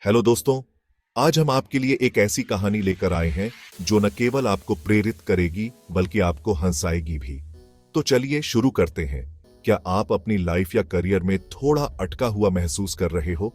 Hello दोस्तों, आज हम आपके लिए एक ऐसी कहानी लेकर आए हैं जो न केवल आपको प्रेरित करेगी बल्कि आपको हंसाएगी भी। तो चलिए शुरू करते हैं। क्या आप अपनी लाइफ या करियर में थोड़ा अटका हुआ महसूस कर रहे हो?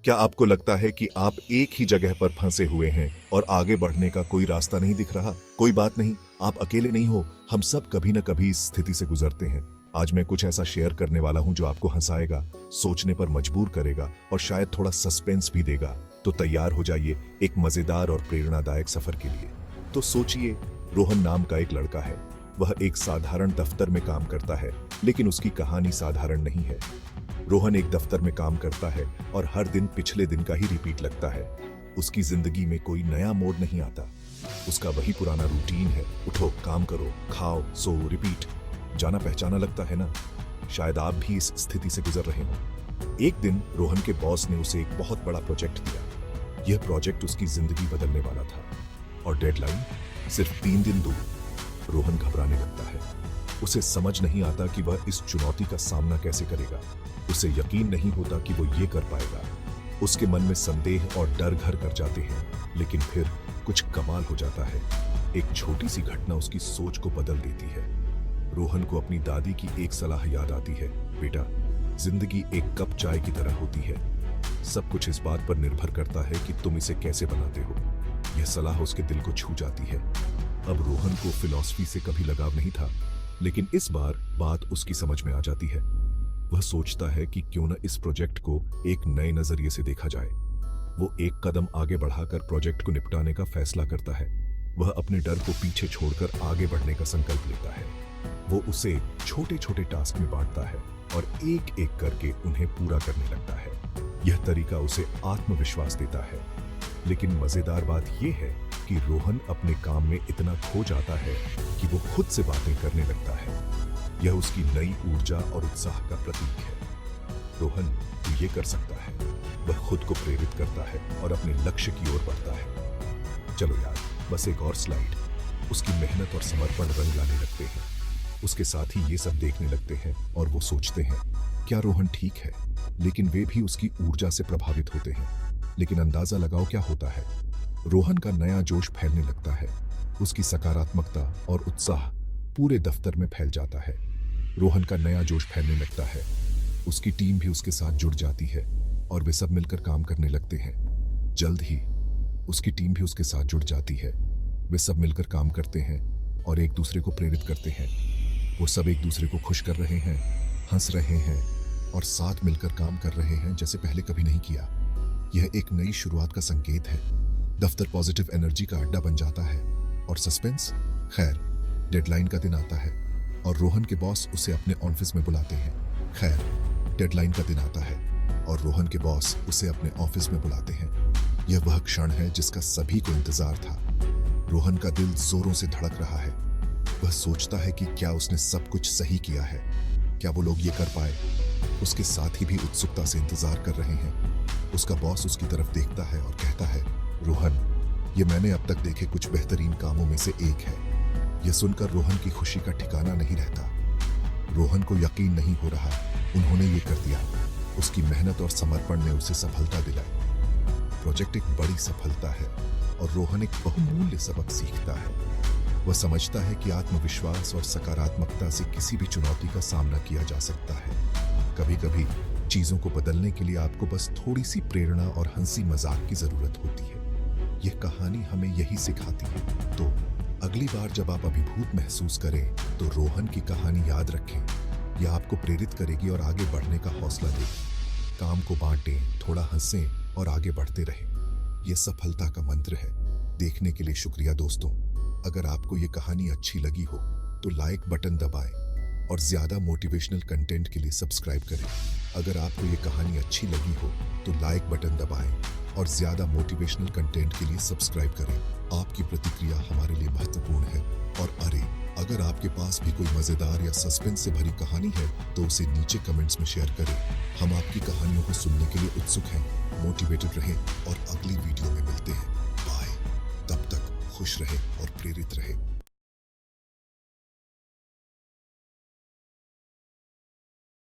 क्या आपको लगता है कि आप एक ही जगह पर फंसे हुए हैं और आगे बढ़ने का कोई रास्ता नहीं दिख रहा? कोई बात नहीं, आप अकेले नहीं हो। हम सब कभी न कभी इस स्थिति से गुजरते हैं। आज मैं कुछ ऐसा शेयर करने वाला हूं जो आपको हंसाएगा, सोचने पर मजबूर करेगा और शायद थोड़ा सस्पेंस भी देगा। तो तैयार हो जाइए एक मजेदार और प्रेरणादायक सफर के लिए। तो सोचिए, रोहन नाम का एक लड़का है। वह एक साधारण दफ्तर में काम करता है, लेकिन उसकी कहानी साधारण नहीं है। रोहन एक दफ्तर में काम करता है और हर दिन पिछले दिन का ही रिपीट लगता है। उसकी जिंदगी में कोई नया मोड़ नहीं आता। उसका वही पुराना रूटीन है। उठो, काम करो, खाओ, सो, रिपीट। जाना पहचाना लगता है ना? शायद आप भी इस स्थिति से गुजर रहे हो। एक दिन रोहन के बॉस ने उसे एक बहुत बड़ा प्रोजेक्ट दिया। यह प्रोजेक्ट उसकी जिंदगी बदलने वाला था और डेडलाइन सिर्फ 3 दिन दूर। रोहन घबराने लगता है। उसे समझ नहीं आता कि वह इस चुनौती का सामना कैसे करेगा। उसे यकीन नहीं होता कि वो ये कर पाएगा। उसके मन में संदेह और डर घर कर जाते हैं। लेकिन फिर कुछ कमाल हो जाता है। एक छोटी सी घटना उसकी सोच को बदल देती है। रोहन को अपनी दादी की एक सलाह याद आती है। बेटा, जिंदगी एक कप चाय की तरह होती है। सब कुछ इस बात पर निर्भर करता है कि तुम इसे कैसे बनाते हो। यह सलाह उसके दिल को छू जाती है। अब रोहन को फिलॉसफी से कभी लगाव नहीं था, लेकिन इस बार बात उसकी समझ में आ जाती है। वह सोचता है कि क्यों न इस प्रोजेक्ट को एक नए नजरिए से देखा जाए। वो एक कदम आगे बढ़ाकर प्रोजेक्ट को निपटाने का फैसला करता है। वह अपने डर को पीछे छोड़कर आगे बढ़ने का संकल्प लेता है। वो उसे छोटे छोटे टास्क में बांटता है और एक एक करके उन्हें पूरा करने लगता है। यह तरीका उसे आत्मविश्वास देता है। लेकिन मजेदार बात यह है कि रोहन अपने काम में इतना खो जाता है कि वो खुद से बातें करने लगता है। यह उसकी नई ऊर्जा और उत्साह का प्रतीक है। रोहन तो ये कर सकता है। वह खुद को प्रेरित करता है और अपने लक्ष्य की ओर बढ़ता है। चलो यार, बस एक और स्लाइड। उसकी मेहनत और समर्पण रंग लाने लगते हैं। उसके साथ ही ये सब देखने लगते हैं और वो सोचते हैं, क्या रोहन ठीक है? लेकिन वे भी उसकी ऊर्जा से प्रभावित होते हैं। लेकिन अंदाजा लगाओ क्या होता है। रोहन का नया जोश फैलने लगता है। उसकी सकारात्मकता और उत्साह पूरे दफ्तर में फैल जाता है। रोहन का नया जोश फैलने लगता है। उसकी टीम भी उसके साथ जुड़ जाती है और वे सब मिलकर काम करने लगते हैं। जल्द ही उसकी टीम भी उसके साथ जुड़ जाती है। वे सब मिलकर काम करते हैं और एक दूसरे को प्रेरित करते हैं। वो सब एक दूसरे को खुश कर रहे हैं, हंस रहे हैं और साथ मिलकर काम कर रहे हैं जैसे पहले कभी नहीं किया। यह एक नई शुरुआत का संकेत है। दफ्तर पॉजिटिव एनर्जी का अड्डा बन जाता है और सस्पेंस, खैर, डेडलाइन का दिन आता है और रोहन के बॉस उसे अपने ऑफिस में बुलाते हैं। खैर, डेडलाइन का दिन आता है और रोहन के बॉस उसे अपने ऑफिस में बुलाते हैं। यह वह क्षण है जिसका सभी को इंतजार था। रोहन का दिल जोरों से धड़क रहा है। वह सोचता है कि क्या उसने सब कुछ सही किया है, क्या वो लोग ये कर पाए। उसके साथी भी उत्सुकता से इंतजार कर रहे हैं। उसका बॉस उसकी तरफ देखता है और कहता है, रोहन, ये मैंने अब तक देखे कुछ बेहतरीन कामों में से एक है। यह सुनकर रोहन की खुशी का ठिकाना नहीं रहता। रोहन को यकीन नहीं हो रहा उन्होंने ये कर दिया। उसकी मेहनत और समर्पण ने उसे सफलता दिलाई। प्रोजेक्ट एक बड़ी सफलता है और रोहन एक बहुमूल्य सबक सीखता है। वह समझता है कि आत्मविश्वास और सकारात्मकता से किसी भी चुनौती का सामना किया जा सकता है। कभी कभी चीजों को बदलने के लिए आपको बस थोड़ी सी प्रेरणा और हंसी मजाक की जरूरत होती है। यह कहानी हमें यही सिखाती है। तो अगली बार जब आप अभिभूत महसूस करें तो रोहन की कहानी याद रखें। यह आपको प्रेरित करेगी और आगे बढ़ने का हौसला देगी। काम को बांटें, थोड़ा हंसें और आगे बढ़ते रहें। यह सफलता का मंत्र है। देखने के लिए शुक्रिया दोस्तों। अगर आपको ये कहानी अच्छी लगी हो तो लाइक बटन दबाएं और ज्यादा मोटिवेशनल कंटेंट के लिए सब्सक्राइब करें। अगर आपको ये कहानी अच्छी लगी हो तो लाइक बटन दबाएं और ज्यादा मोटिवेशनल कंटेंट के लिए सब्सक्राइब करें। आपकी प्रतिक्रिया हमारे लिए महत्वपूर्ण है। और अरे, अगर आपके पास भी कोई मजेदार या सस्पेंस से भरी कहानी है तो उसे नीचे कमेंट्स में शेयर करें। हम आपकी कहानियों को सुनने के लिए उत्सुक हैं। मोटिवेटेड रहें और अगली वीडियो में मिलते हैं। बाय। तब तक खुश रहे और प्रेरित रहे।